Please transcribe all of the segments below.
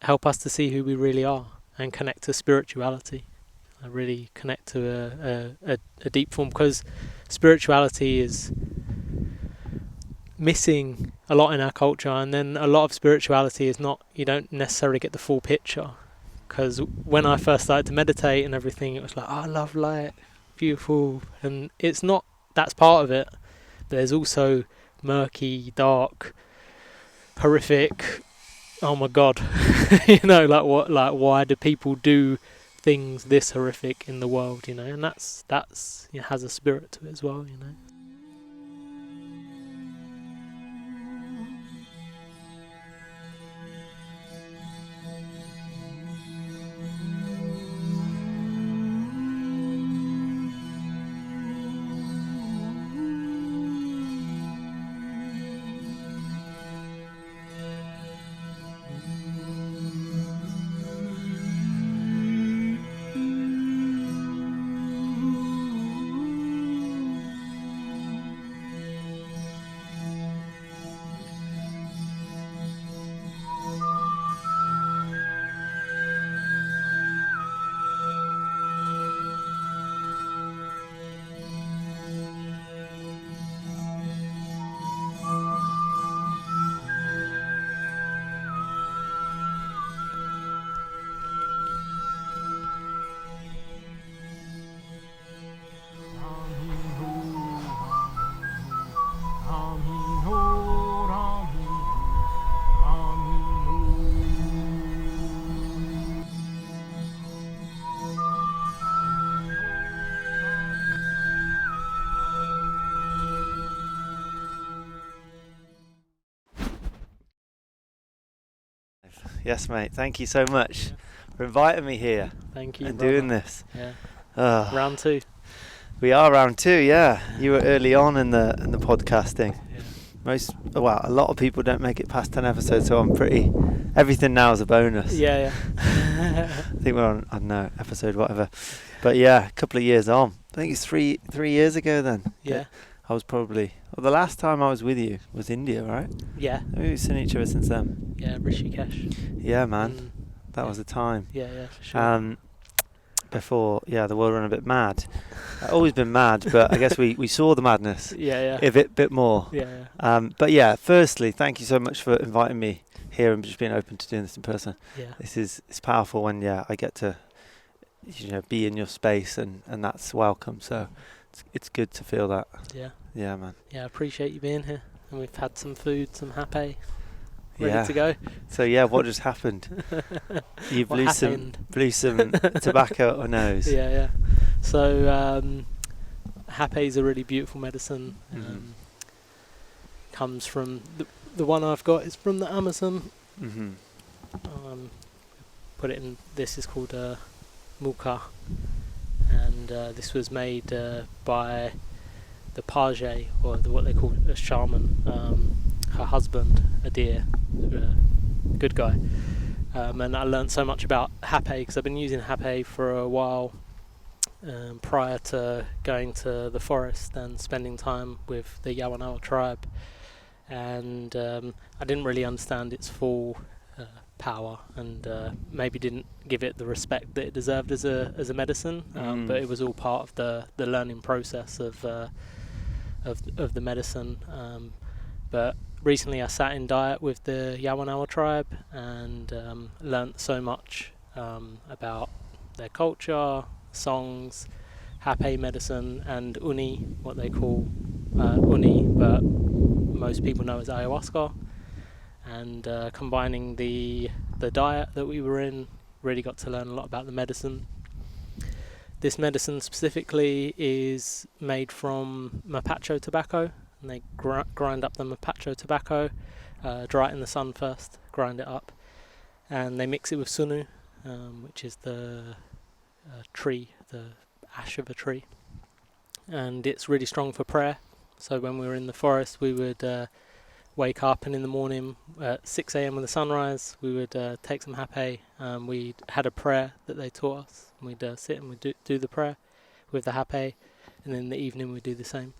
help us to see who we really are and connect to spirituality. I really connect to a deep form, because spirituality is missing a lot in our culture, and then a lot of spirituality is not, you don't necessarily get the full picture. Because when I first started to meditate and everything, it was like, oh, I love light, beautiful, and it's not, that's part of it, but there's also murky, dark, horrific, oh my god, like why do people do things this horrific in the world, and that's it has a spirit to it as well. Yes, mate. Thank you so much for inviting me here. Thank you, and brother. doing this. Yeah. Oh, Round 2. we are round 2. Yeah, you were early on in the podcasting. Yeah. A lot of people don't make it past 10 episodes, so I'm pretty. Everything now is a bonus. Yeah. I think we're on, I don't know, episode whatever. But yeah, a couple of years on. I think it's three years ago then. Yeah. I was probably. Well, the last time I was with you was India, right? Yeah. We've seen each other since then. Yeah, Rishikesh. Yeah, man. That was the time. Yeah, for sure. Before, the world ran a bit mad. I've always been mad, but I guess we saw the madness. Yeah. A bit more. Yeah. But yeah, firstly, thank you so much for inviting me here and just being open to doing this in person. Yeah. It's powerful when I get to be in your space and that's welcome. So it's good to feel that. Yeah. Yeah, man. Yeah, I appreciate you being here. And we've had some food, some happy, ready to go. So what just happened? You blew some tobacco out our nose. Yeah. So happy is a really beautiful medicine. Comes from the one I've got is from the Amazon. Put it in. This is called muka, and this was made by the page, or what they call a shaman. Her husband, Adir, good guy. And I learned so much about hape because I've been using hape for a while prior to going to the forest and spending time with the Yawanawa tribe. And I didn't really understand its full power, and maybe didn't give it the respect that it deserved as a medicine. But it was all part of the learning process of the medicine. But recently I sat in diet with the Yawanawa tribe and learnt so much about their culture, songs, hape medicine, and uni, what they call uni, but most people know as ayahuasca. And combining the diet that we were in, really got to learn a lot about the medicine. This medicine specifically is made from mapacho tobacco, and they grind up the mapacho tobacco, dry it in the sun first, grind it up, and they mix it with sunu, which is the tree, the ash of a tree, and it's really strong for prayer. So when we were in the forest, we would wake up, and in the morning at 6 a.m. with the sunrise, we would take some hape. We had a prayer that they taught us, and we'd sit and we'd do the prayer with the hape, and then in the evening we'd do the same.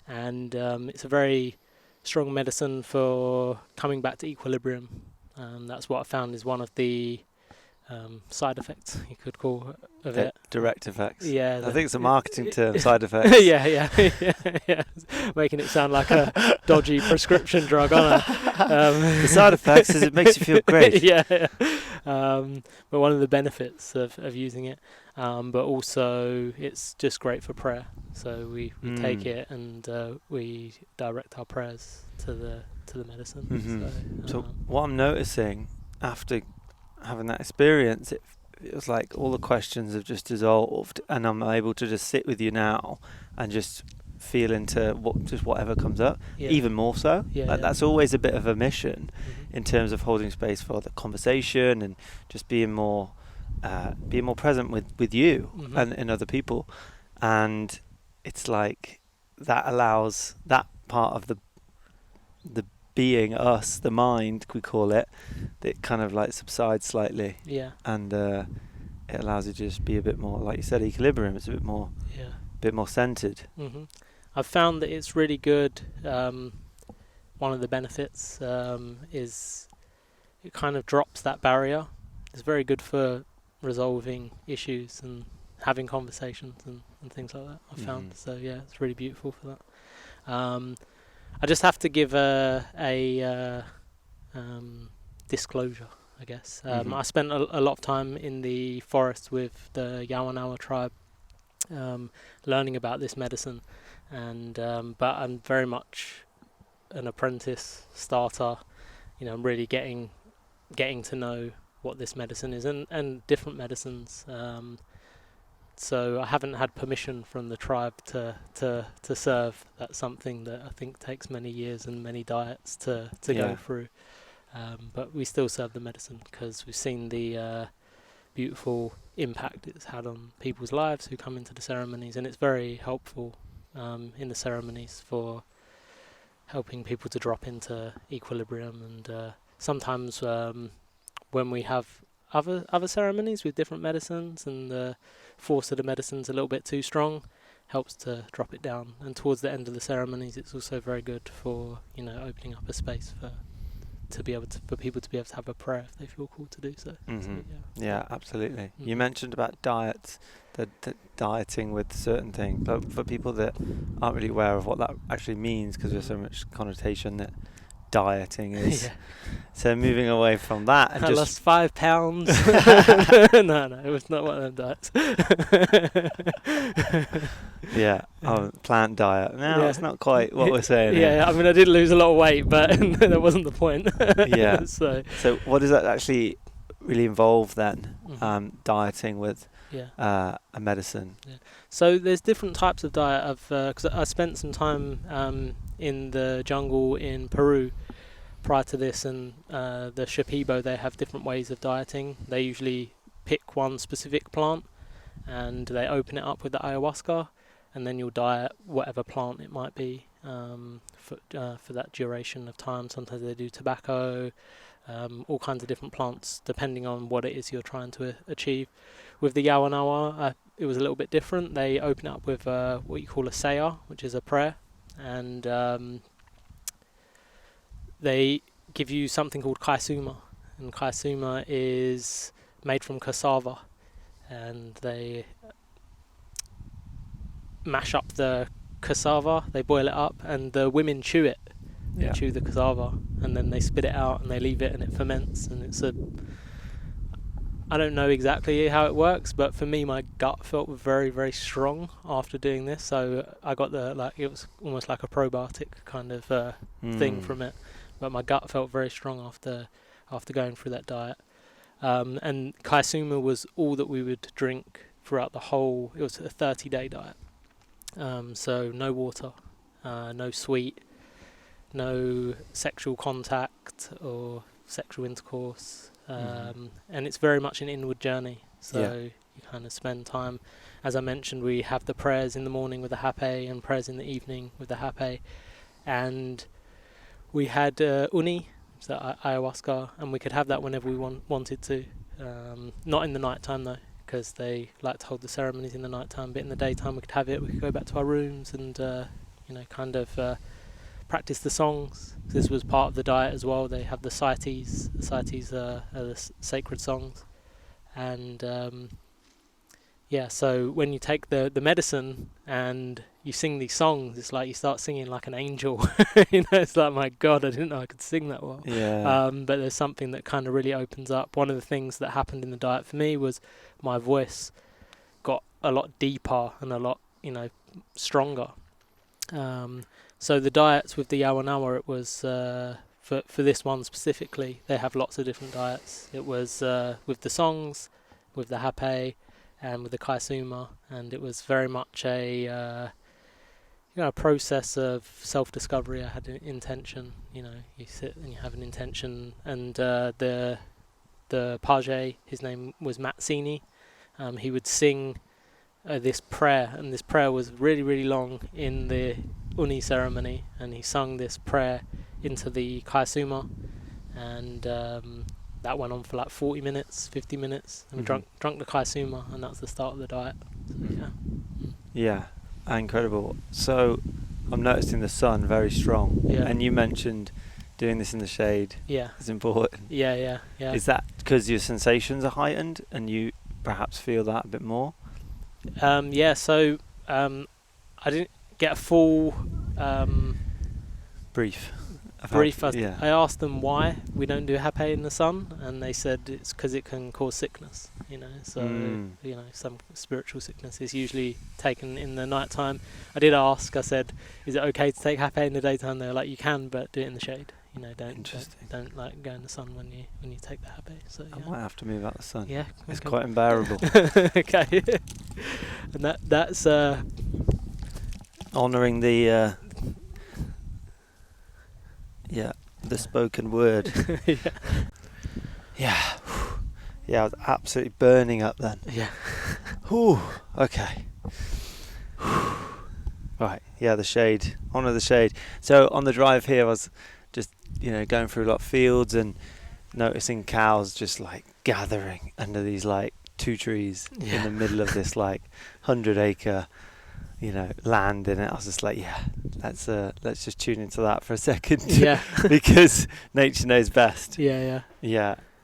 And it's a very strong medicine for coming back to equilibrium That's what I found is one of the side effects, you could call of it. Direct effects. Yeah, I think it's a marketing term, side effects. yeah. Making it sound like a dodgy prescription drug, aren't I? The side effects is it makes you feel great. Yeah. But one of the benefits of using it, but also it's just great for prayer. So we take it and we direct our prayers to the medicine. Mm-hmm. So what I'm noticing after having that experience, it feels like all the questions have just dissolved, and I'm able to just sit with you now and just feel into whatever comes up, even more so. That's always a bit of a mission in terms of holding space for the conversation and just being more present with you and other people. And it's like that allows that part of the being, us, the mind, we call it, that kind of like subsides slightly. Yeah. And it allows you to just be a bit more, like you said, equilibrium. It's a bit more centered. Mm-hmm. I've found that it's really good. One of the benefits is it kind of drops that barrier. It's very good for resolving issues and having conversations and things like that, I've found. So yeah, it's really beautiful for that. I just have to give a disclosure, I guess. I spent a lot of time in the forest with the Yawanawa tribe, learning about this medicine, and but I'm very much an apprentice starter. I'm really getting to know what this medicine is and different medicines. So I haven't had permission from the tribe to serve. That's something that I think takes many years and many diets to go through. But we still serve the medicine because we've seen the beautiful impact it's had on people's lives who come into the ceremonies, and it's very helpful in the ceremonies for helping people to drop into equilibrium. And sometimes when we have other ceremonies with different medicines and the force of the medicine's a little bit too strong, helps to drop it down. And towards the end of the ceremonies, it's also very good for opening up a space for people to be able to have a prayer if they feel called to do so. Mm-hmm. Yeah, absolutely. You mentioned about diets, the dieting with certain things, but for people that aren't really aware of what that actually means, because there's so much connotation that dieting is. So moving away from that, and I lost 5 pounds. No, it was not one of them diets. Plant diet. No, that's not quite what we're saying. I mean, I did lose a lot of weight, but that wasn't the point. So what does that actually really involve then? Dieting with a medicine. So there's different types of diet. Because I spent some time in the jungle in Peru prior to this, and the Shipibo, they have different ways of dieting. They usually pick one specific plant and they open it up with the ayahuasca, and then you'll diet whatever plant it might be for that duration of time. Sometimes they do tobacco, all kinds of different plants depending on what it is you're trying to achieve. With the Yawanawa, it was a little bit different. They open it up with what you call a saya, which is a prayer, and they give you something called kaisuma, and kaisuma is made from cassava, and they mash up the cassava, they boil it up, and the women chew it. They chew the cassava, and then they spit it out and they leave it, and it ferments, and I don't know exactly how it works, but for me, my gut felt very, very strong after doing this. So I got it was almost like a probiotic kind of thing from it. But my gut felt very strong after going through that diet. And kaisuma was all that we would drink throughout the whole. It was a 30-day diet. So no water, no sweet, no sexual contact or sexual intercourse. And it's very much an inward journey, so you kind of spend time. As I mentioned, we have the prayers in the morning with the hape and prayers in the evening with the hape, and we had uni, so ayahuasca, and we could have that whenever we wanted to. Not in the night time though, because they like to hold the ceremonies in the night time, but in the daytime we could have it. We could go back to our rooms and kind of practice the songs. This was part of the diet as well. They have the saites. The saites are the sacred songs, and so when you take the medicine and you sing these songs, it's like you start singing like an angel. It's like, my God, I didn't know I could sing that well. Yeah. But there's something that kind of really opens up. One of the things that happened in the diet for me was my voice got a lot deeper and a lot, stronger. So the diets with the Yawanawa, it was for this one specifically, they have lots of different diets. It was with the songs, with the hape, and with the kaisuma, and it was very much a process of self-discovery. I had an intention. You sit and you have an intention, and the page, his name was Mazzini. He would sing this prayer, and this prayer was really, really long in the uni ceremony, and he sung this prayer into the kaisuma, and that went on for like 40 minutes, 50 minutes, and we drunk the kaisuma, and that's the start of the diet. So, Yeah, incredible. So I'm noticing the sun very strong. Yeah. And you mentioned doing this in the shade. Yeah. Is important. Yeah. Is that because your sensations are heightened and you perhaps feel that a bit more? So I didn't get a full brief. I asked them why we don't do hape in the sun, and they said it's because it can cause sickness. Some spiritual sickness is usually taken in the night time. I did ask. I said, "Is it okay to take hape in the daytime?" They were like, "You can, but do it in the shade. Don't like go in the sun when you take the hape." So I might have to move out the sun. Yeah, it's quite unbearable. Okay, and that's honouring the the spoken word. Yeah, I was absolutely burning up then. Yeah. Whew, okay. Right, the shade. Honour the shade. So on the drive here I was just, going through a lot of fields and noticing cows just like gathering under these like 2 trees in the middle of this like 100-acre land in it. I was just like, let's just tune into that for a second. Yeah. Because nature knows best. Yeah.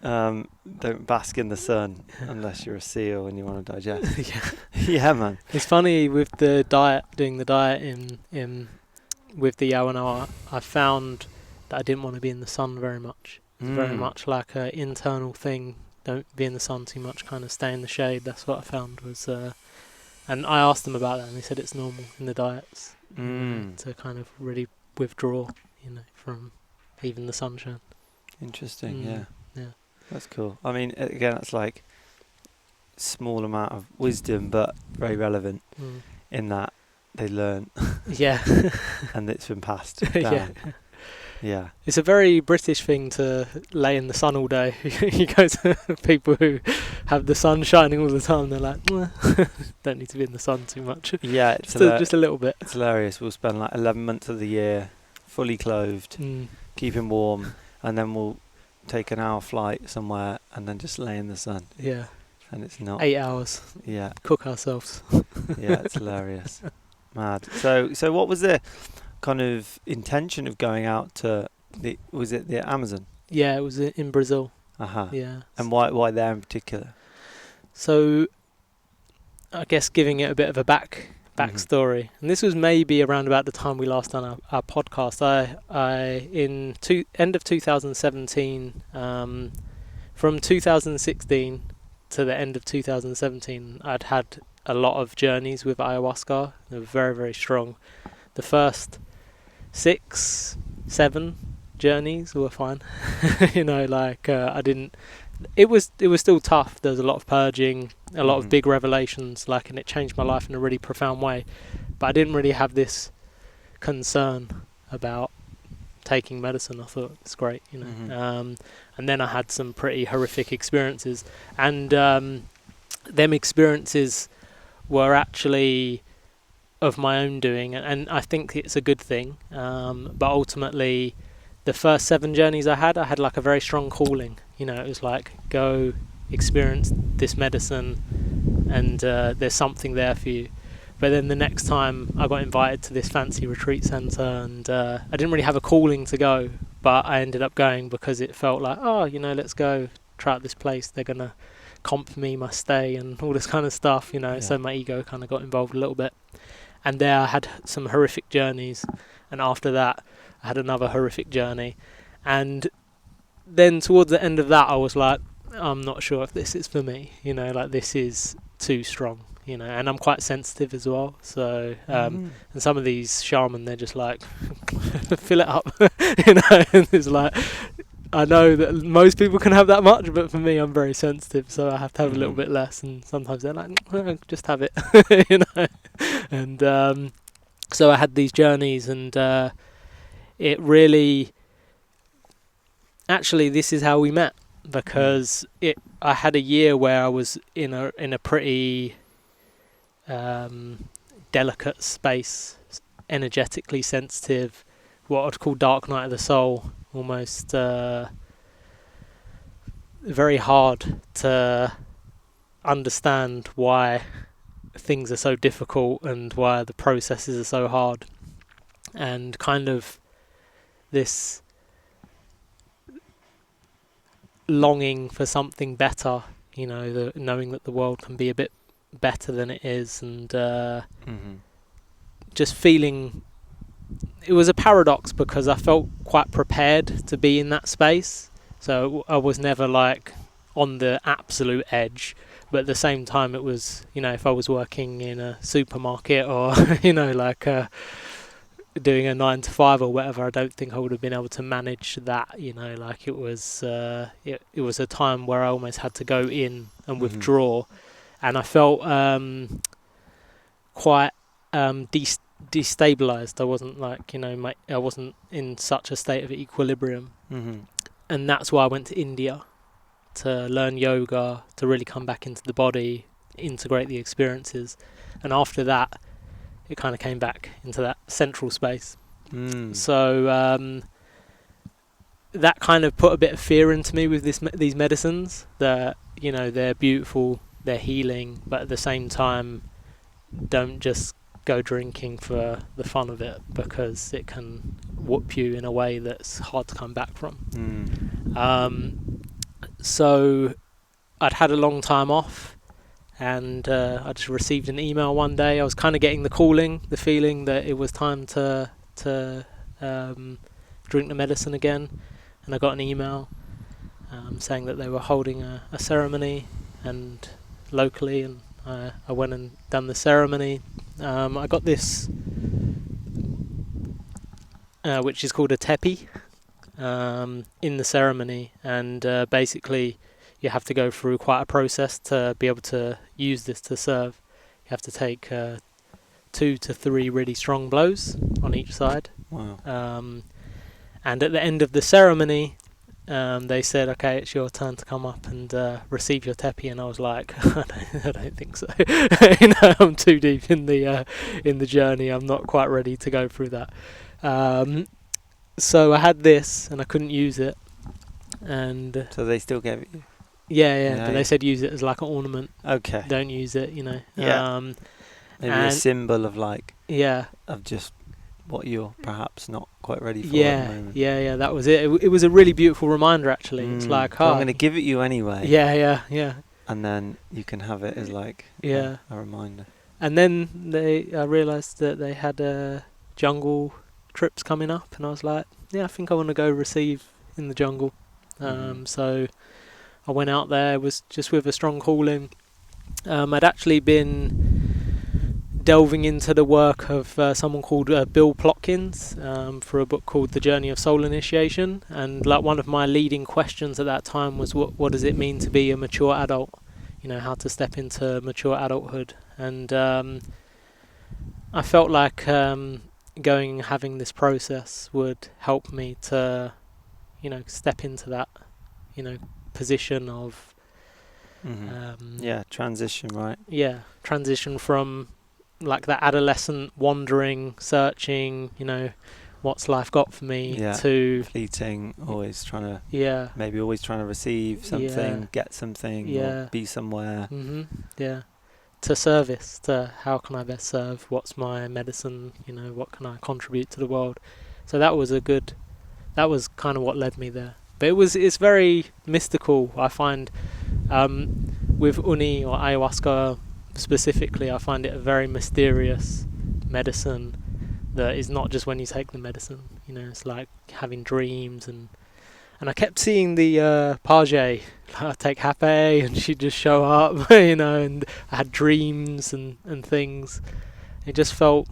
Don't bask in the sun unless you're a seal and you want to digest. Yeah. Yeah, man. It's funny with the diet, doing the diet in with the Yawanawa, I found that I didn't want to be in the sun very much. It's very much like an internal thing. Don't be in the sun too much, kind of stay in the shade. That's what I found was... and I asked them about that, and they said it's normal in the diets to kind of really withdraw, from even the sunshine. Interesting, yeah. That's cool. I mean, again, that's like small amount of wisdom, but very relevant in that they learn. Yeah. And it's been passed down. Yeah. It's a very British thing to lay in the sun all day. You go to people who have the sun shining all the time, they're like, don't need to be in the sun too much. Yeah, just a little bit. It's hilarious. We'll spend like 11 months of the year fully clothed, keeping warm, and then we'll take an hour flight somewhere and then just lay in the sun. Yeah. And it's not 8 hours. Yeah. Cook ourselves. Yeah, it's hilarious. Mad. So what was the kind of intention of going out to was it the Amazon? Yeah, it was in Brazil. Yeah. And why there in particular? So I guess giving it a bit of a backstory, and this was maybe around about the time we last done our podcast. I end of 2017, from 2016 to the end of 2017, I'd had a lot of journeys with ayahuasca. They were very, very strong. The first 6-7 journeys were fine. I didn't. It was still tough. There was a lot of purging, a lot of big revelations, and it changed my life in a really profound way. But I didn't really have this concern about taking medicine. I thought it's great, and then I had some pretty horrific experiences, and them experiences were actually of my own doing, and I think it's a good thing. But ultimately, the first 7 journeys I had like a very strong calling. It was like, go experience this medicine, and there's something there for you. But then the next time I got invited to this fancy retreat centre, and I didn't really have a calling to go, but I ended up going because it felt like, oh, let's go try out this place. They're going to comp me my stay and all this kind of stuff, so my ego kind of got involved a little bit. And there I had some horrific journeys, and after that I had another horrific journey. And then towards the end of that I was like, I'm not sure if this is for me, like this is too strong, and I'm quite sensitive as well, so and some of these shaman, they're just like fill it up, and it's like, I know that most people can have that much, but for me, I'm very sensitive, so I have to have a little bit less, and sometimes they're like, just have it, and so I had these journeys, and it really, actually, this is how we met, because I had a year where I was in a pretty delicate space, energetically sensitive, what I'd call dark night of the soul, almost very hard to understand why things are so difficult and why the processes are so hard, and kind of this longing for something better, knowing that the world can be a bit better than it is, and just feeling, it was a paradox because I felt quite prepared to be in that space, so I was never like on the absolute edge, but at the same time it was, if I was working in a supermarket or like doing a 9 to 5 or whatever, I don't think I would have been able to manage that, like it was it was a time where I almost had to go in and withdraw, and I felt quite destabilized. I wasn't like, I wasn't in such a state of equilibrium, and that's why I went to India to learn yoga, to really come back into the body, integrate the experiences, and after that it kind of came back into that central space. So that kind of put a bit of fear into me with these medicines, that they're beautiful, they're healing, but at the same time don't just go drinking for the fun of it, because it can whoop you in a way that's hard to come back from. So I'd had a long time off, and I just received an email one day. I was kind of getting the calling, the feeling that it was time to drink the medicine again, and I got an email saying that they were holding a ceremony and locally, and I went and done the ceremony. I got this which is called a tepi in the ceremony, and basically you have to go through quite a process to be able to use this to serve. You have to take 2 to 3 really strong blows on each side. Wow. And at the end of the ceremony, they said, okay, it's your turn to come up and receive your tepi, and I was like, I don't think so. I'm too deep in the journey. I'm not quite ready to go through that. So I had this, and I couldn't use it. And so they still gave it you? Yeah, but they said use it as like an ornament. Okay. Don't use it, Yeah. Maybe a symbol of like, of just what you're perhaps not quite ready for at the moment. Yeah, that was it. It was a really beautiful reminder, actually. It's like, so I'm going to give it you anyway. Yeah. And then you can have it as like a reminder. And then I realised that they had jungle trips coming up, and I was like, I think I want to go receive in the jungle. So I went out there, was just with a strong calling. I'd actually been delving into the work of someone called Bill Plotkins for a book called The Journey of Soul Initiation, and like one of my leading questions at that time was what does it mean to be a mature adult, how to step into mature adulthood. And I felt like going and having this process would help me to step into that position of transition, right? Transition from like that adolescent wandering, searching, what's life got for me, to fleeting, always trying to maybe always trying to receive something, get something, or be somewhere, to service, to how can I best serve, what's my medicine, what can I contribute to the world. So that was kind of what led me there. But it's very mystical, I find. With uni or ayahuasca specifically, I find it a very mysterious medicine that is not just when you take the medicine. It's like having dreams, and I kept seeing the page. I'd take Hape and she'd just show up, and I had dreams and things. It just felt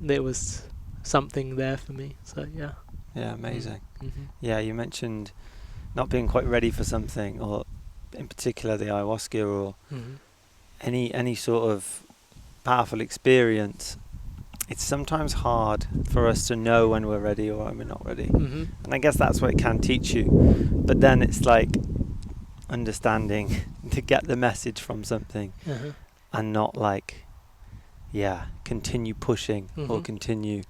there was something there for me. So yeah. Yeah, amazing. Mm-hmm. Yeah, you mentioned not being quite ready for something, or in particular the ayahuasca, or Mm-hmm. any sort of powerful experience. It's sometimes hard for us to know when we're ready or when we're not ready. Mm-hmm. And I guess that's what it can teach you. But then it's like understanding to get the message from something, Uh-huh. and not like, continue pushing, or Mhm. continue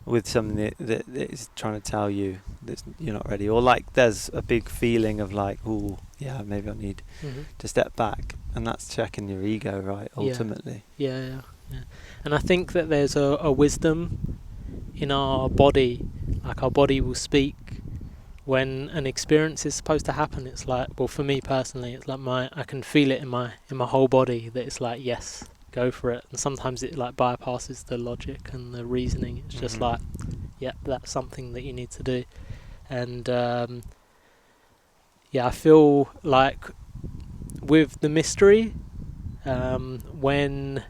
with something that is trying to tell you that you're not ready. Or like there's a big feeling of like, maybe I need Mhm. to step back. And that's checking your ego, right, ultimately. Yeah. And I think that there's a wisdom in our body. Like our body will speak when an experience is supposed to happen. It's like, well, for me personally, it's like I can feel it in my whole body that it's like, yes, go for it. And sometimes it like bypasses the logic and the reasoning. It's just like, yeah, that's something that you need to do. And I feel like with the mystery, when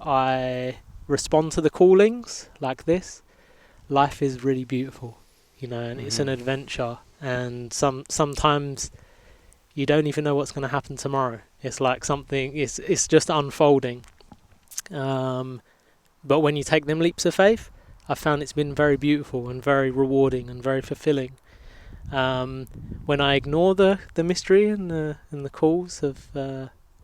I respond to the callings like this, life is really beautiful, and it's an adventure. And sometimes you don't even know what's going to happen tomorrow. It's like something. It's just unfolding. But when you take them leaps of faith, I found it's been very beautiful and very rewarding and very fulfilling. When I ignore the mystery and the calls of,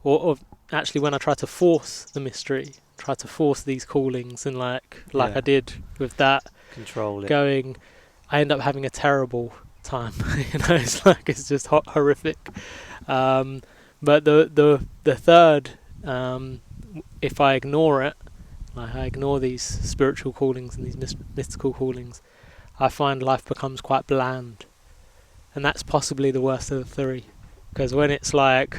or actually when I try to force the mystery, try to force these callings, and like I did with that, control it. going, I end up having a terrible time. It's just horrific. But the third, if I ignore it, like I ignore these spiritual callings and these mystical callings, I find life becomes quite bland. And that's possibly the worst of the three, because when it's like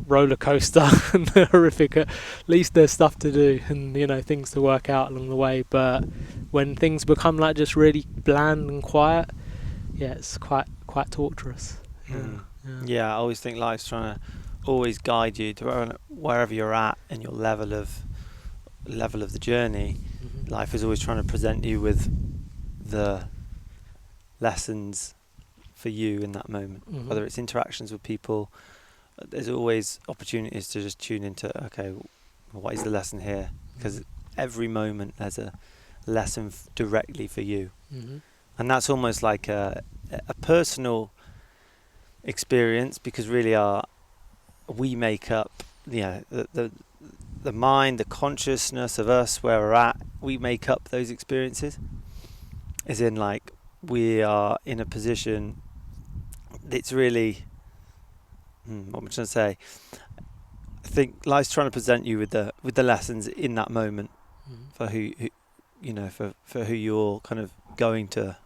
roller coaster and horrific, at least there's stuff to do and things to work out along the way. But when things become like just really bland and quiet, it's quite torturous. I always think life's trying to always guide you to wherever you're at in your level of the journey. Mm-hmm. Life is always trying to present you with the lessons for you in that moment. Mm-hmm. Whether it's interactions with people, there's always opportunities to just tune into, okay, what is the lesson here? Because every moment there's a lesson directly for you. Mm-hmm. And that's almost like a personal experience, because really we make up the mind, the consciousness of us, where we're at. We make up those experiences, as in like we are in a position that's really what am I trying to say? I think life's trying to present you with the lessons in that moment, for who for who you're kind of going to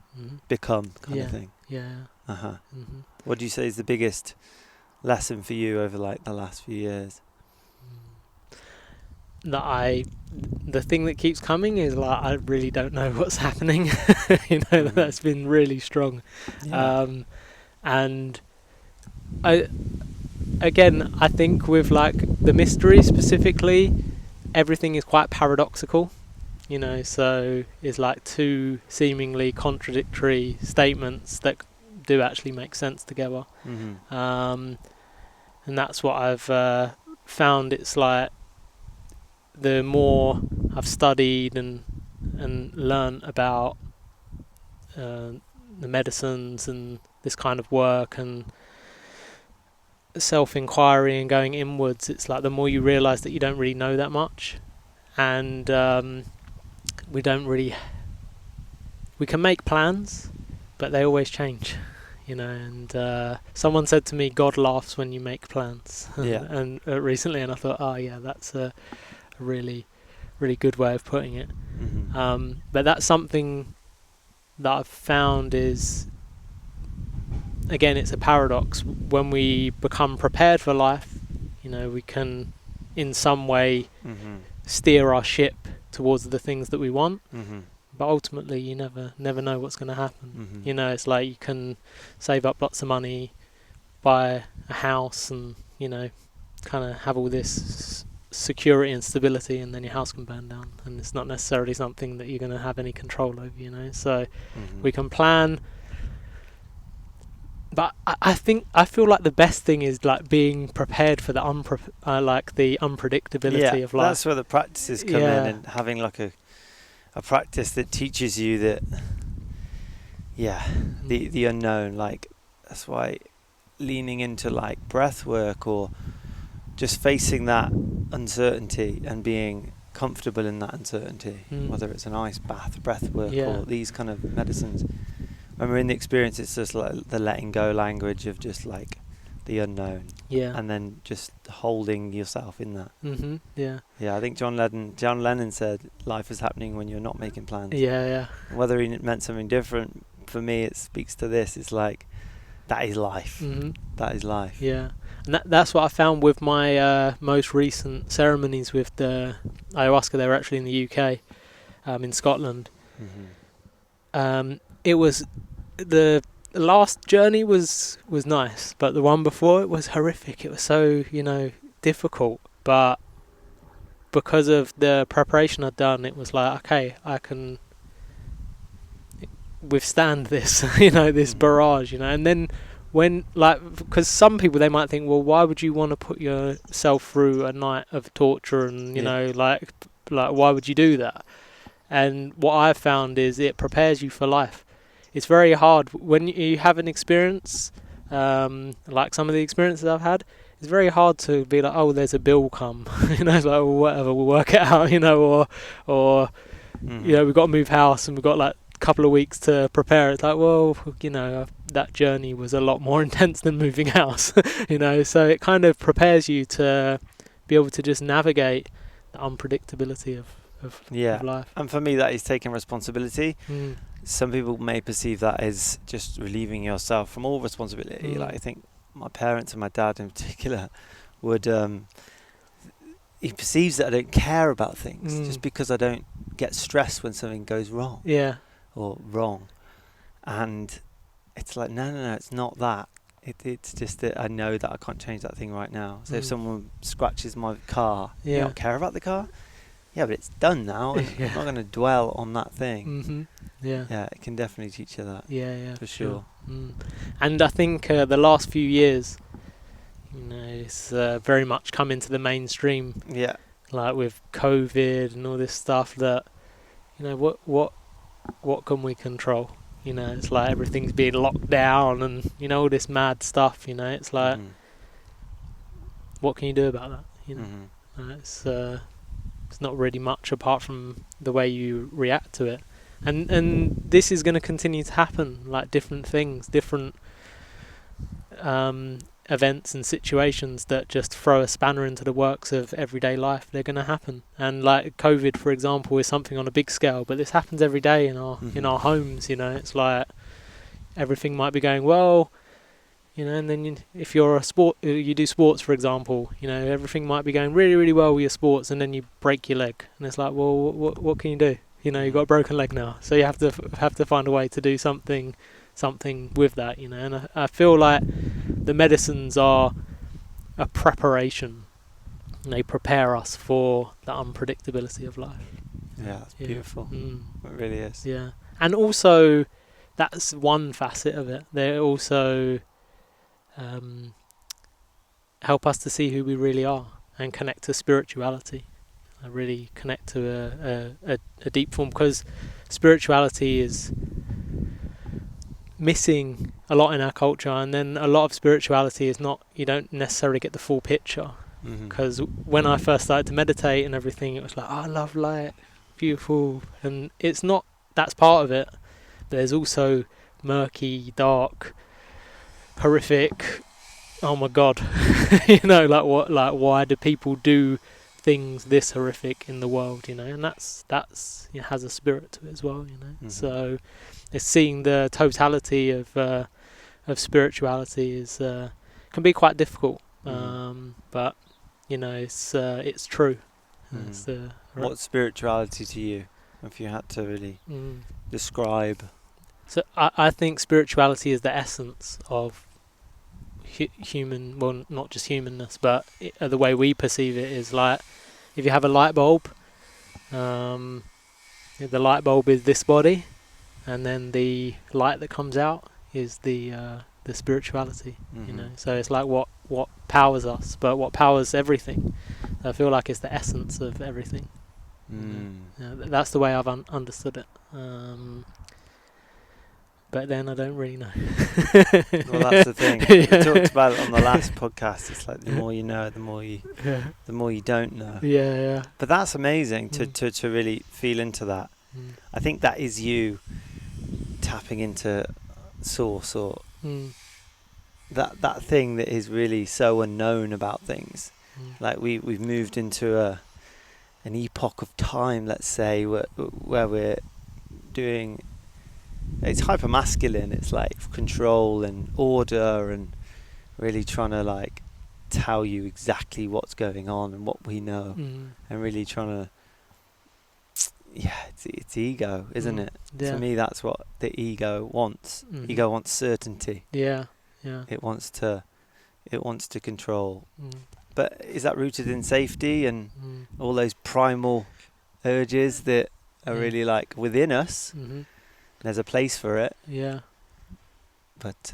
become, kind of thing. Mm-hmm. What do you say is the biggest lesson for you over like the last few years? The thing that keeps coming is like I really don't know what's happening. That's been really strong. And I think with like the mystery specifically, everything is quite paradoxical. So it's like two seemingly contradictory statements that do actually make sense together. And that's what I've found. It's like the more I've studied and learned about the medicines and this kind of work and self-inquiry and going inwards, it's like the more you realise that you don't really know that much, and we can make plans, but they always change. you know. And someone said to me, God laughs when you make plans. Yeah. And recently, and I thought, oh yeah, that's a really, really good way of putting it. But that's something that I've found is, again, it's a paradox. When we become prepared for life, you know, we can in some way steer our ship towards the things that we want, but ultimately you never know what's going to happen. You know, it's like you can save up lots of money, buy a house, and, you know, kind of have all this security and stability, and then your house can burn down, and it's not necessarily something that you're going to have any control over, you know. So we can plan, but I feel like the best thing is like being prepared for the like the unpredictability of life. That's where the practices come in, and having like a practice that teaches you that the unknown. Like, that's why leaning into like breath work, or just facing that uncertainty and being comfortable in that uncertainty, whether it's an ice bath, breath work, or these kind of medicines. When we're in the experience, it's just like the letting go language of just like the unknown, and then just holding yourself in that. I think John Lennon said life is happening when you're not making plans. Whether he meant something different, for me it speaks to this. It's like, that is life. That is life. And that's what I found with my most recent ceremonies with the ayahuasca. They were actually in the UK, in Scotland. It was, the last journey was nice, but the one before it was horrific. It was so, you know, difficult, but because of the preparation I'd done, it was like, okay, I can withstand this, you know, this barrage, you know. And then when, like, because some people, they might think, well, why would you want to put yourself through a night of torture, and, you know, like why would you do that? And what I've found is it prepares you for life. It's very hard when you have an experience, like some of the experiences I've had. It's very hard to be like, oh, there's a bill come, you know, it's like, well, whatever, we'll work it out, you know, or you know, we've got to move house and we've got like a couple of weeks to prepare. It's like, well, you know, that journey was a lot more intense than moving house, you know. So it kind of prepares you to be able to just navigate the unpredictability of life. And for me, that is taking responsibility. Some people may perceive that as just relieving yourself from all responsibility. Like, I think my parents and my dad in particular would, he perceives that I don't care about things just because I don't get stressed when something goes wrong. Or wrong. And it's like, no, it's not that. It's just that I know that I can't change that thing right now. So if someone scratches my car, you don't care about the car? Yeah, but it's done now, and I'm not going to dwell on that thing. It can definitely teach you that. For sure. And I think the last few years, you know, it's very much come into the mainstream. Like with COVID and all this stuff, that, you know, what can we control? You know, it's like everything's being locked down, and, you know, all this mad stuff. You know, it's like, what can you do about that? You know, it's not really much apart from the way you react to it. And this is going to continue to happen, like different things, different events and situations that just throw a spanner into the works of everyday life. They're going to happen. And like COVID, for example, is something on a big scale, but this happens every day in our homes. You know, it's like everything might be going well, you know, and then if you're you do sports, for example, you know, everything might be going really, really well with your sports, and then you break your leg, and it's like, well, what can you do? You know, you've got a broken leg now, so you have to find a way to do something with that, you know. And I feel like the medicines are a preparation. They prepare us for the unpredictability of life. Yeah, that's beautiful. It really is. Yeah, and also that's one facet of it. They also help us to see who we really are and connect to spirituality. Really connect to a deep form, because spirituality is missing a lot in our culture, and then a lot of spirituality is not, you don't necessarily get the full picture, because when I first started to meditate and everything, it was like, oh, I love light, beautiful, and it's not, that's part of it, but there's also murky, dark, horrific, oh my god, you know, like what, like why do people do things this horrific in the world, you know? And that's it has a spirit to it as well, you know. So it's seeing the totality of spirituality is can be quite difficult, but you know, it's true. It's What's spirituality to you, if you had to really describe? So I think spirituality is the essence of human, well, not just humanness, but the way we perceive it is like, if you have a light bulb, the light bulb is this body, and then the light that comes out is the spirituality, you know. So it's like what powers us, but what powers everything. I feel like it's the essence of everything. That's the way I've understood it. But then I don't really know. Well, that's the thing. We talked about it on the last podcast. It's like the more you know, the more you don't know. Yeah. But that's amazing to really feel into that. I think that is you tapping into source, or that thing that is really so unknown about things. Like we've moved into an epoch of time, let's say, where we're doing. It's hyper masculine. It's like control and order, and really trying to like tell you exactly what's going on and what we know, and really trying to. Yeah, it's ego, isn't it? Yeah. To me, that's what the ego wants. Ego wants certainty. Yeah. It wants to control. But is that rooted in safety and all those primal urges that are really like within us? There's a place for it. Yeah. But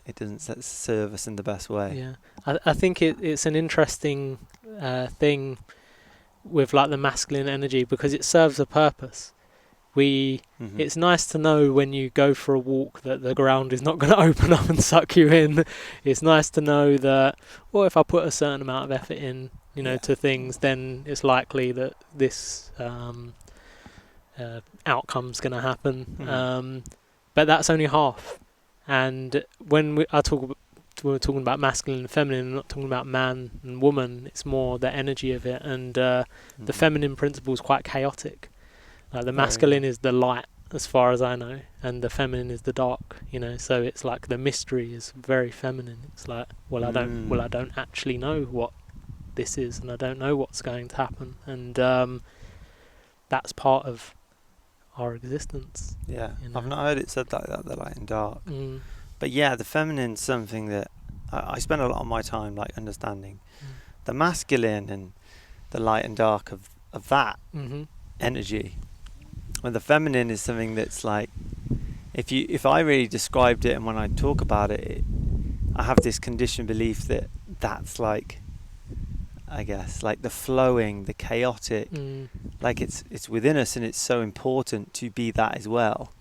it doesn't serve us in the best way. Yeah. I think it's an interesting thing with like the masculine energy, because it serves a purpose. It's nice to know when you go for a walk that the ground is not going to open up and suck you in. It's nice to know that, well, if I put a certain amount of effort in, you know, to things, then it's likely that this outcome's going to happen. But that's only half. And when we're talking about masculine and feminine, we're not talking about man and woman. It's more the energy of it, and the feminine principle is quite chaotic. The masculine is the light, as far as I know, and the feminine is the dark. You know, so it's like the mystery is very feminine. It's like, I don't actually know what this is, and I don't know what's going to happen, and that's part of our existence. Yeah, you know? I've not heard it said like that, the light and dark. But yeah, the feminine's something that I spend a lot of my time like understanding. The masculine and the light and dark of that energy. And the feminine is something that's like, if I really described it, and when I talk about it, I have this conditioned belief that that's like, I guess, like the flowing, the chaotic, like it's within us, and it's so important to be that as well.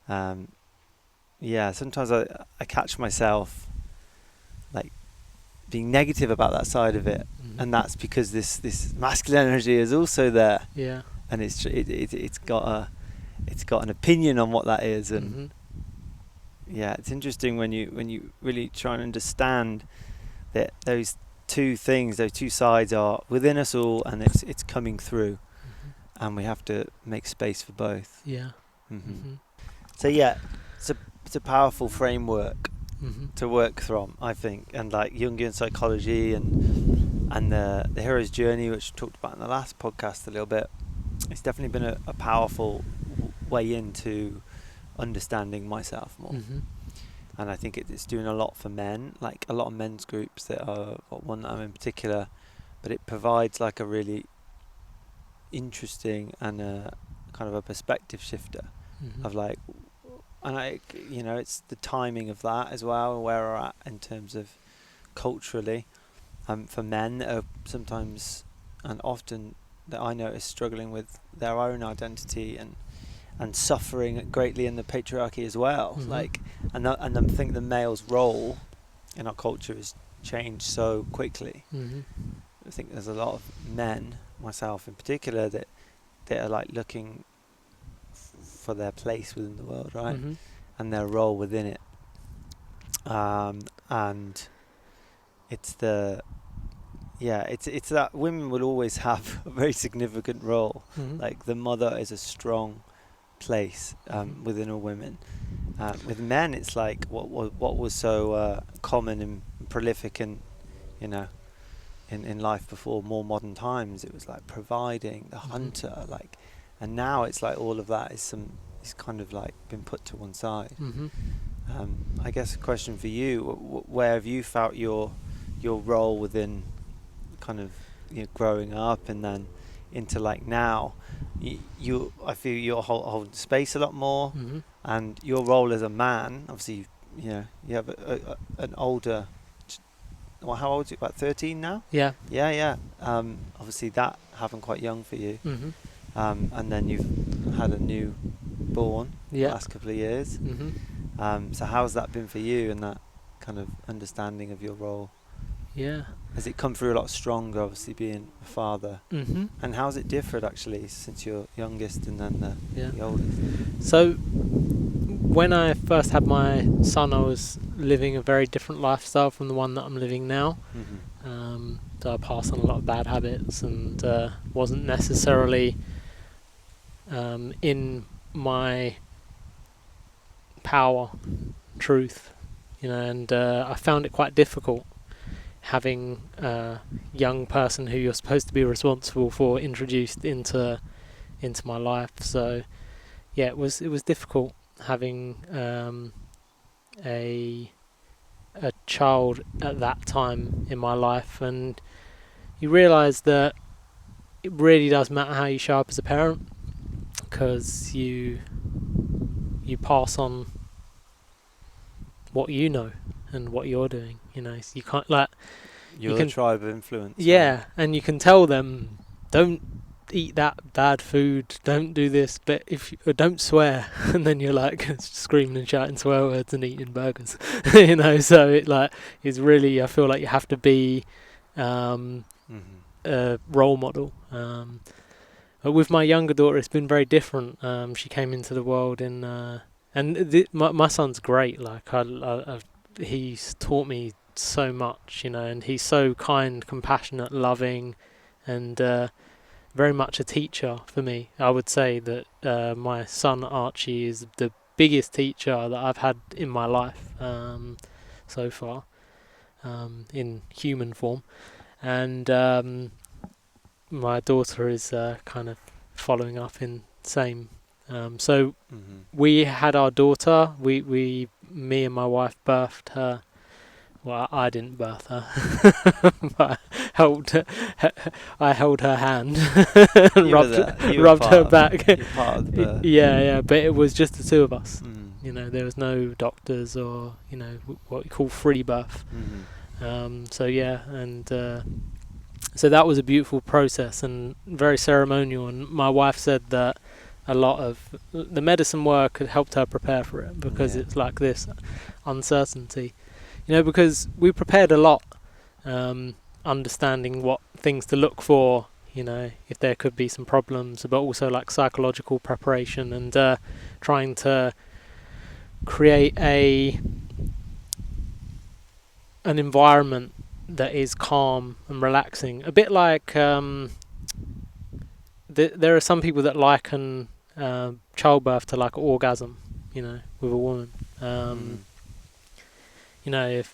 Sometimes I catch myself like being negative about that side of it, and that's because this masculine energy is also there. And it's got an opinion on what that is, and it's interesting when you really try and understand that those two things, those two sides are within us all, and it's coming through, and we have to make space for both. So it's a powerful framework to work from, I think, and like Jungian psychology and the hero's journey, which we talked about in the last podcast a little bit. It's definitely been a powerful way into understanding myself more. And I think it's doing a lot for men, like a lot of men's groups that are one that I'm in particular, but it provides like a really interesting and a kind of a perspective shifter of like, and it's the timing of that as well, where we're at in terms of culturally, for men that are sometimes and often that I notice struggling with their own identity and suffering greatly in the patriarchy as well. Like, and I think the male's role in our culture has changed so quickly. I think there's a lot of men, myself in particular, that are like looking for their place within the world, right? And their role within it. And it's it's that women will always have a very significant role. Mhm. Like the mother is a strong place within all women. With men, it's like what was so common and prolific in, you know, in life before more modern times. It was like providing, the hunter, like, and now it's like all of that is kind of like been put to one side. Mhm. I guess a question for you: where have you felt your role within kind of, you know, growing up and then into like now? I feel you hold space a lot more, Mhm. and your role as a man, obviously, you know, you have an older. Well, how old is it? About 13 now? Yeah. Yeah. Obviously that happened quite young for you. Mhm. And then you've had a new born the Yeah. last couple of years. Mhm. So how's that been for you, and that kind of understanding of your role? Yeah. Has it come through a lot stronger, obviously, being a father? Mhm. And how's it differed, actually, since you're youngest and then the Yeah. oldest? So when I first had my son, I was living a very different lifestyle from the one that I'm living now. So I passed on a lot of bad habits and wasn't necessarily in my power, truth, you know, and I found it quite difficult having a young person who you're supposed to be responsible for introduced into my life. So yeah, it was difficult having a child at that time in my life, and you realise that it really does matter how you show up as a parent, because you pass on what you know and what you're doing. You know, so you can't You're can, the tribe of influence. yeah, right? and you can tell them, don't eat that bad food, don't do this, but don't swear, and then you're like screaming and shouting swear words and eating burgers, you know. So it's really, I feel like you have to be a role model. But with my younger daughter, it's been very different. She came into the world and my son's great. Like he's taught me so much, you know, and he's so kind, compassionate, loving, and very much a teacher for me. I would say that my son Archie is the biggest teacher that I've had in my life so far, in human form, and my daughter is kind of following up in same. So we had our daughter. Me and my wife birthed her. Well, I didn't birth her, but I held her hand and rubbed her back. You're part of the birth. Yeah, but it was just the two of us. You know, there was no doctors or, you know, what we call free birth. So yeah, and so that was a beautiful process and very ceremonial. And my wife said that a lot of the medicine work had helped her prepare for it, because it's like this uncertainty. You know, because we prepared a lot, understanding what things to look for, you know, if there could be some problems, but also like psychological preparation and trying to create an environment that is calm and relaxing. A bit like there are some people that liken childbirth to like orgasm, you know, with a woman. You know, if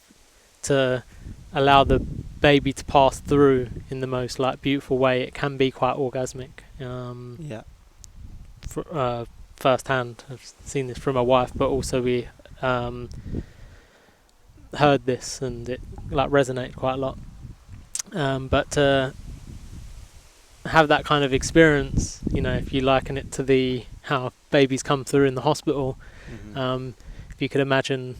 to allow the baby to pass through in the most like beautiful way, it can be quite orgasmic. First hand, I've seen this from my wife, but also we heard this and it like resonated quite a lot. But to have that kind of experience, you know, if you liken it to how babies come through in the hospital, if you could imagine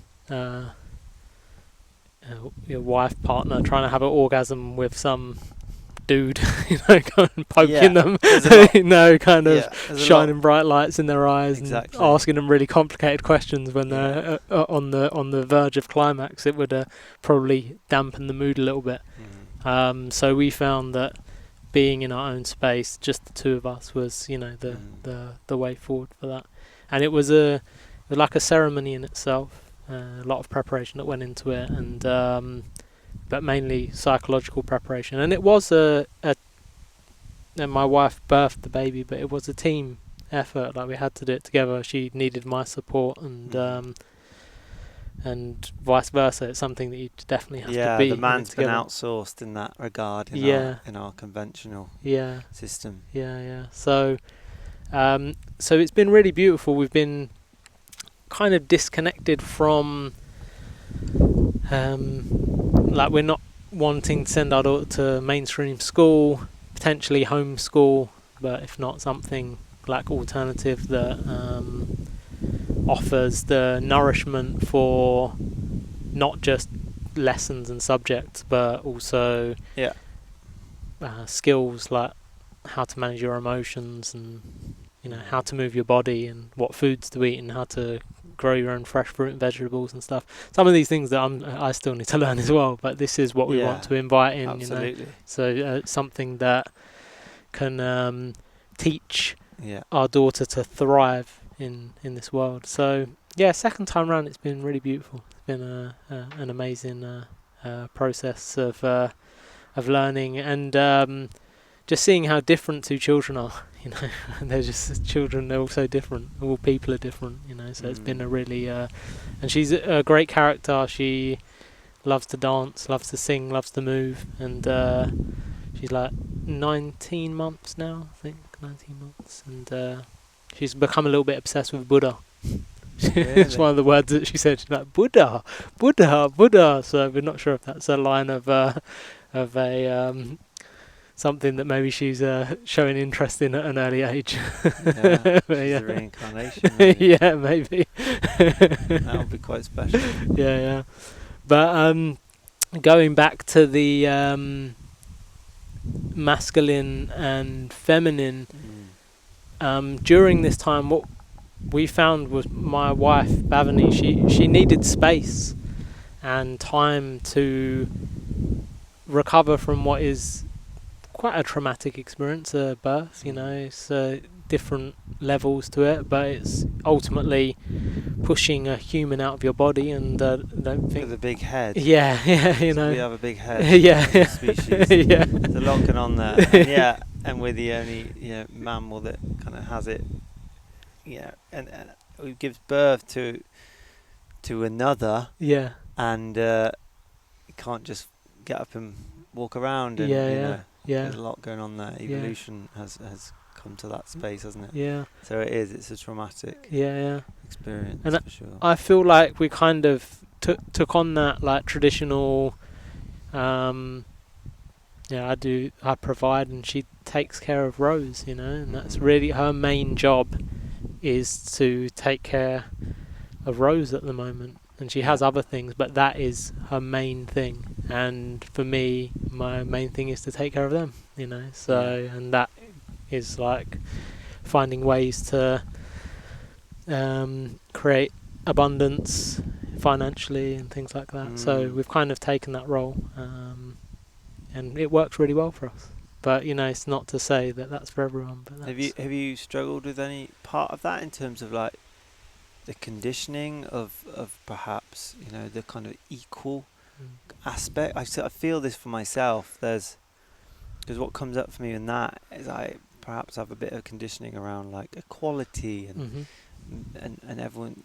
your wife, partner trying to have an orgasm with some dude, you know, kind of poking them, you know, kind of shining bright lights in their eyes and asking them really complicated questions when they're on the verge of climax, it would probably dampen the mood a little bit. So we found that being in our own space, just the two of us, was, you know, the way forward for that. And it was like a ceremony in itself. a lot of preparation that went into it, and but mainly psychological preparation. And it was and my wife birthed the baby, but it was a team effort. Like, we had to do it together. She needed my support, and vice versa. It's something that you definitely have to be. Yeah, the man's been together. outsourced in that regard in our conventional system. Yeah. So it's been really beautiful. We've been kind of disconnected from, like, we're not wanting to send our daughter to mainstream school, potentially homeschool, but if not, something like alternative that offers the nourishment for not just lessons and subjects, but also skills like how to manage your emotions, and how to move your body, and what foods to eat, and how to grow your own fresh fruit and vegetables and stuff. Some of these things that I still need to learn as well, but this is what we want to invite in. Absolutely. So something that can teach our daughter to thrive in this world. So second time round, it's been really beautiful. It's been an amazing process of learning, and just seeing how different two children are. They're just children. They're all so different. All people are different. So it's been a really and she's a great character. She loves to dance, loves to sing, loves to move, and she's like 19 months now, I think. 19 months, and she's become a little bit obsessed with Buddha. Really? It's one of the words that she said. She's like, Buddha, Buddha, Buddha. So we're not sure if that's a line of a something that maybe she's showing interest in at an early age. She's a reincarnation. Maybe. Yeah, maybe. That would be quite special. Yeah. But going back to the masculine and feminine, during this time, what we found was my wife Bhavani, she needed space and time to recover from what is quite a traumatic experience, birth. It's different levels to it, but it's ultimately pushing a human out of your body, and I don't think with a big head. Yeah, we have a big head. Yeah. Species. Yeah. There's a lot going on there. And we're the only mammal that kind of has it. And who gives birth to another. Yeah. And you can't just get up and walk around. And, there's a lot going on there. Evolution has come to that space, hasn't it? Yeah. So it's a traumatic experience, and for sure. I feel like we kind of took on that, like, traditional. I provide, and she takes care of Rose, and that's really her main job, is to take care of Rose at the moment. And she has other things, but that is her main thing. And for me, my main thing is to take care of them, So, and that is like finding ways to create abundance financially and things like that. So we've kind of taken that role, and it works really well for us. But it's not to say that that's for everyone. But that's have you struggled with any part of that in terms of like the conditioning of perhaps the kind of equal aspect? I feel this for myself. Because what comes up for me in that is I perhaps have a bit of conditioning around like equality and everyone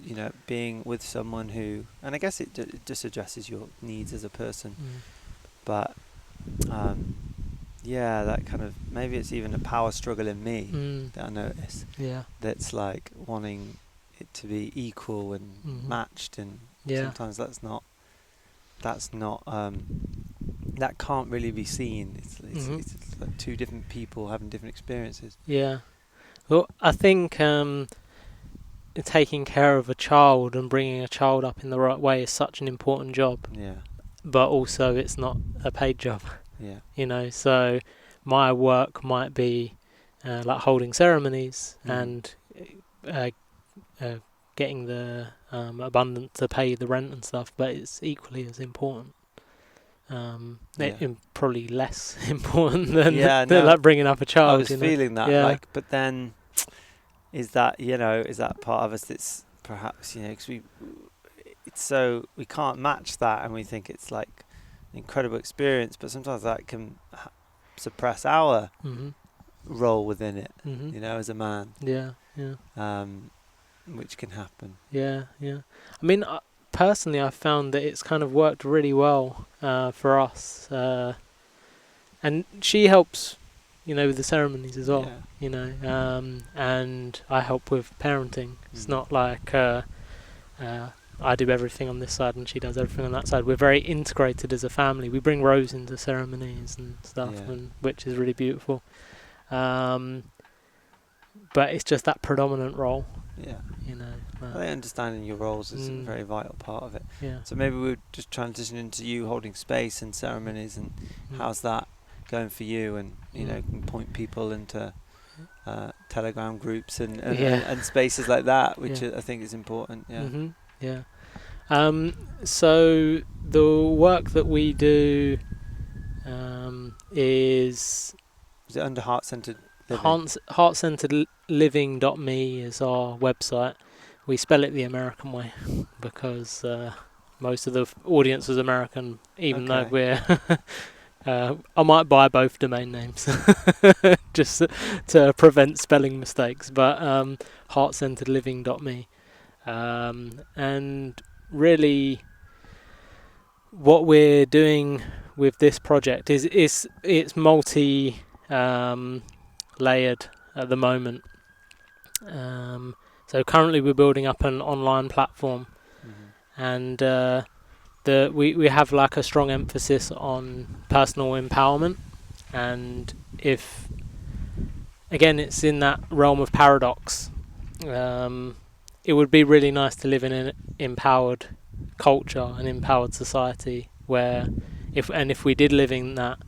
being with someone who, and I guess it just addresses your needs as a person, but that kind of, maybe it's even a power struggle in me that I notice. That's like wanting it to be equal and matched, and sometimes that's not that can't really be seen. It's like two different people having different experiences. Well, I think taking care of a child and bringing a child up in the right way is such an important job, but also it's not a paid job. So my work might be like holding ceremonies and getting the abundance to pay the rent and stuff, but it's equally as important. Probably less important than like bringing up a child. I was feeling that, but then is that part of us that's perhaps, because so we can't match that, and we think it's like an incredible experience, but sometimes that can suppress our role within it, you know, as a man. Yeah. Which can happen. Yeah. I mean, personally, I found that it's kind of worked really well for us, and she helps, you know, with the ceremonies as well. Yeah. You know, and I help with parenting. It's not like I do everything on this side and she does everything on that side. We're very integrated as a family. We bring Rose into ceremonies and stuff, and which is really beautiful. But it's just that predominant role. Yeah. You know. I think understanding your roles is a very vital part of it. Yeah. So maybe we'll just transition into you holding space and ceremonies, and how's that going for you? And you know, can point people into Telegram groups and spaces like that, which I think is important. Yeah. So the work that we do is it under Heart-Centered Living? Heart-centeredliving.me is our website. We spell it the American way because most of the audience is American, even though we're I might buy both domain names just to prevent spelling mistakes, but heartcenteredliving.me. And really what we're doing with this project is it's multi layered at the moment. So currently we're building up an online platform, and we have like a strong emphasis on personal empowerment, and if again it's in that realm of paradox, it would be really nice to live in an empowered culture, an empowered society where if we did live in that,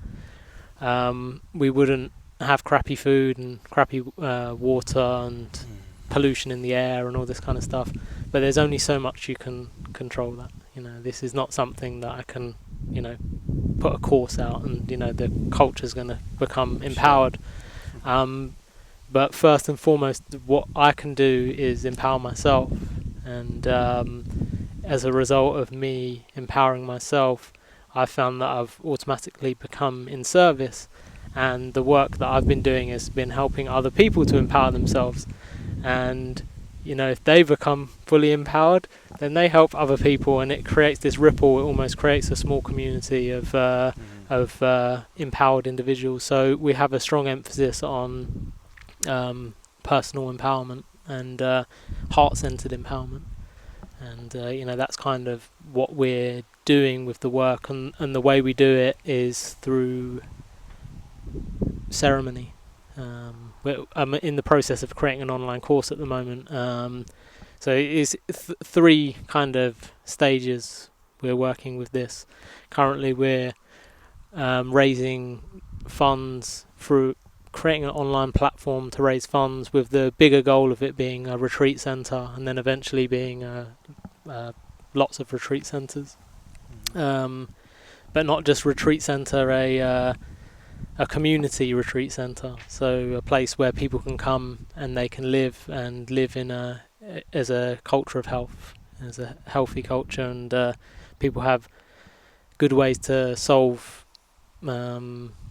we wouldn't have crappy food and crappy water and pollution in the air and all this kind of stuff. But there's only so much you can control that. You know, this is not something that I can, you know, put a course out and, you know, the culture's going to become empowered. But first and foremost, what I can do is empower myself. And as a result of me empowering myself, I found that I've automatically become in service. And the work that I've been doing has been helping other people to empower themselves. And, you know, if they become fully empowered, then they help other people, and it creates this ripple. It almost creates a small community of empowered individuals. So we have a strong emphasis on personal empowerment and heart-centered empowerment. And, you know, that's kind of what we're doing with the work. And the way we do it is through ceremony. I'm in the process of creating an online course at the moment. So it's three kind of stages we're working with this. Currently we're raising funds through creating an online platform to raise funds, with the bigger goal of it being a retreat centre, and then eventually being lots of retreat centres. But not just retreat centre, a community retreat centre, so a place where people can come and they can live in as a culture of health, as a healthy culture, and people have good ways to solve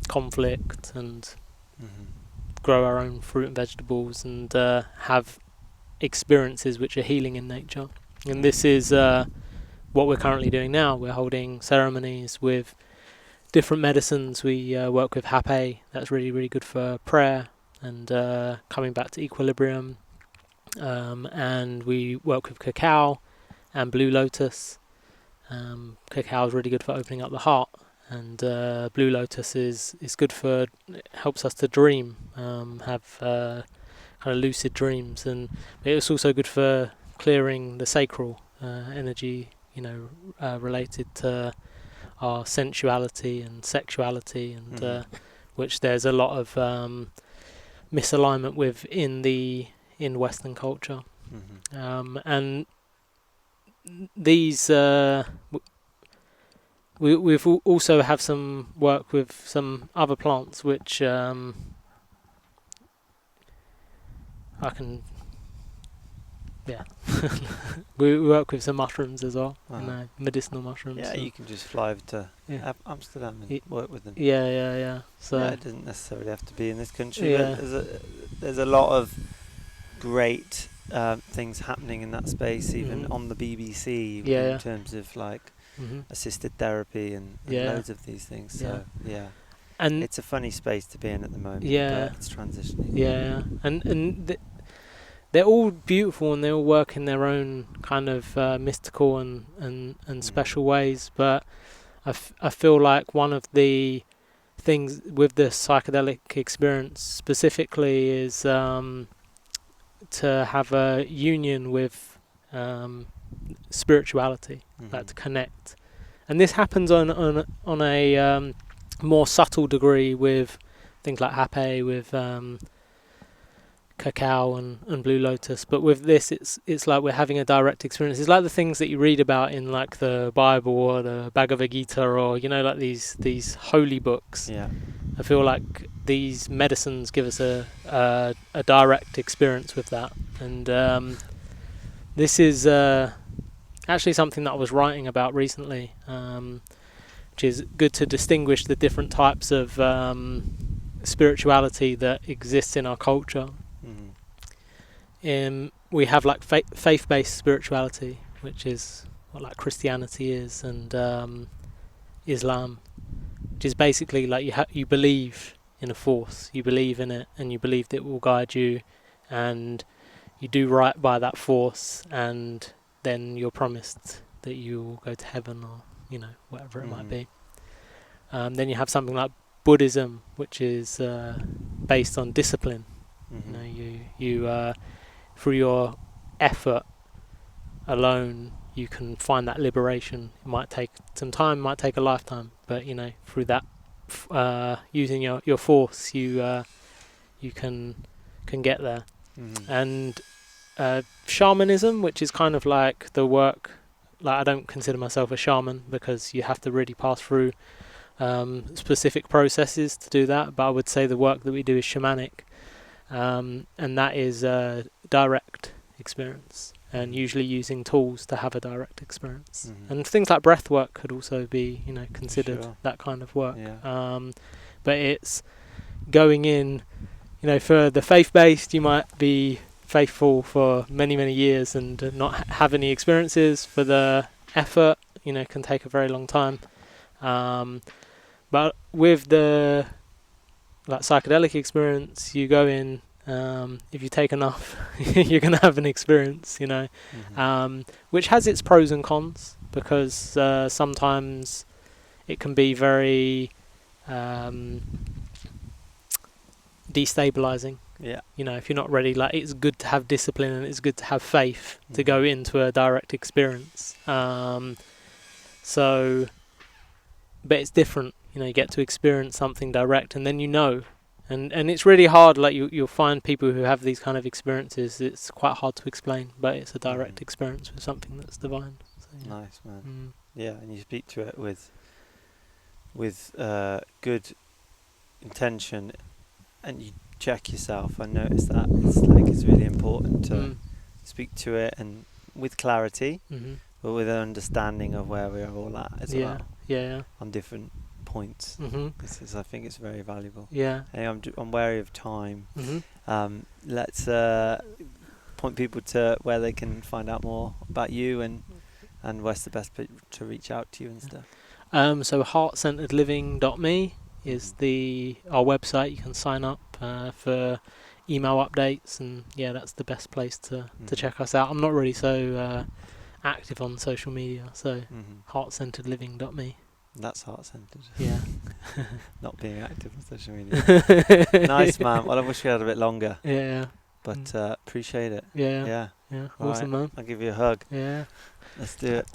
conflict and grow our own fruit and vegetables, and have experiences which are healing in nature. And this is what we're currently doing now. We're holding ceremonies with different medicines. We work with Cacao. That's really, really good for prayer and coming back to equilibrium. And we work with Cacao and Blue Lotus. Cacao is really good for opening up the heart, and Blue Lotus is good for, helps us to dream, have kind of lucid dreams, and it's also good for clearing the sacral energy, you know, related to our sensuality and sexuality, and which there's a lot of misalignment with in Western culture. And these we've also have some work with some other plants which I can yeah. we work with some mushrooms as well, Wow. medicinal mushrooms. Yeah, so- you can just fly over to yeah. Amsterdam and Y- work with them. Yeah. So Yeah, it doesn't necessarily have to be in this country, Yeah. but there's a lot of great things happening in that space, even Mhm. on the BBC, Yeah. in terms of like hmm assisted therapy and Yeah. loads of these things. So yeah, And it's a funny space to be in at the moment. Yeah. But it's transitioning. yeah, and they're all beautiful and they all work in their own kind of mystical and special ways. But I feel like one of the things with the psychedelic experience specifically is to have a union with spirituality, like to connect. And this happens on a more subtle degree with things like Hape, with Cacao and Blue Lotus, but with this it's like we're having a direct experience. It's like the things that you read about in like the Bible or the Bhagavad Gita, or like these holy books. Yeah. I feel like these medicines give us a direct experience with that, and this is actually something that I was writing about recently, which is good to distinguish the different types of spirituality that exists in our culture. We have like faith-based spirituality, which is what like Christianity is, and Islam, which is basically like you believe in a force, you believe in it, and you believe that it will guide you, and you do right by that force, and then you're promised that you will go to heaven, or whatever it might be. Then you have something like Buddhism, which is based on discipline. You through your effort alone, you can find that liberation. It might take some time, might take a lifetime, but through that, using your force, you can get there. And shamanism, which is kind of like the work. Like, I don't consider myself a shaman because you have to really pass through specific processes to do that. But I would say the work that we do is shamanic. And that is a direct experience, and usually using tools to have a direct experience. And things like breath work could also be considered that kind of work. But it's going in, for the faith-based, you might be faithful for many years and not have any experiences. For the effort, can take a very long time. But with the like psychedelic experience, you go in, if you take enough, you're going to have an experience, which has its pros and cons, because sometimes it can be very destabilizing. If you're not ready, like, it's good to have discipline and it's good to have faith to go into a direct experience. But it's different. You get to experience something direct, and then and it's really hard. Like, you'll find people who have these kind of experiences. It's quite hard to explain, but it's a direct experience with something that's divine. So, Nice, man. Yeah, and you speak to it with good intention, and you check yourself. I noticed that it's really important to speak to it and with clarity, but with an understanding of where we are all at as well. Yeah. On different points. I think it's very valuable. Yeah. Hey, I'm wary of time. Let's point people to where they can find out more about you, and where's the best place to reach out to you and stuff. So heartcenteredliving.me is our website. You can sign up for email updates, and that's the best place to check us out. I'm not really so active on social media, so heartcenteredliving.me. That's heart-centered. Yeah. Not being active on social media. Nice, man. Well, I wish we had a bit longer. Yeah. But appreciate it. Yeah. Awesome, right. man. I'll give you a hug. Yeah. Let's do it.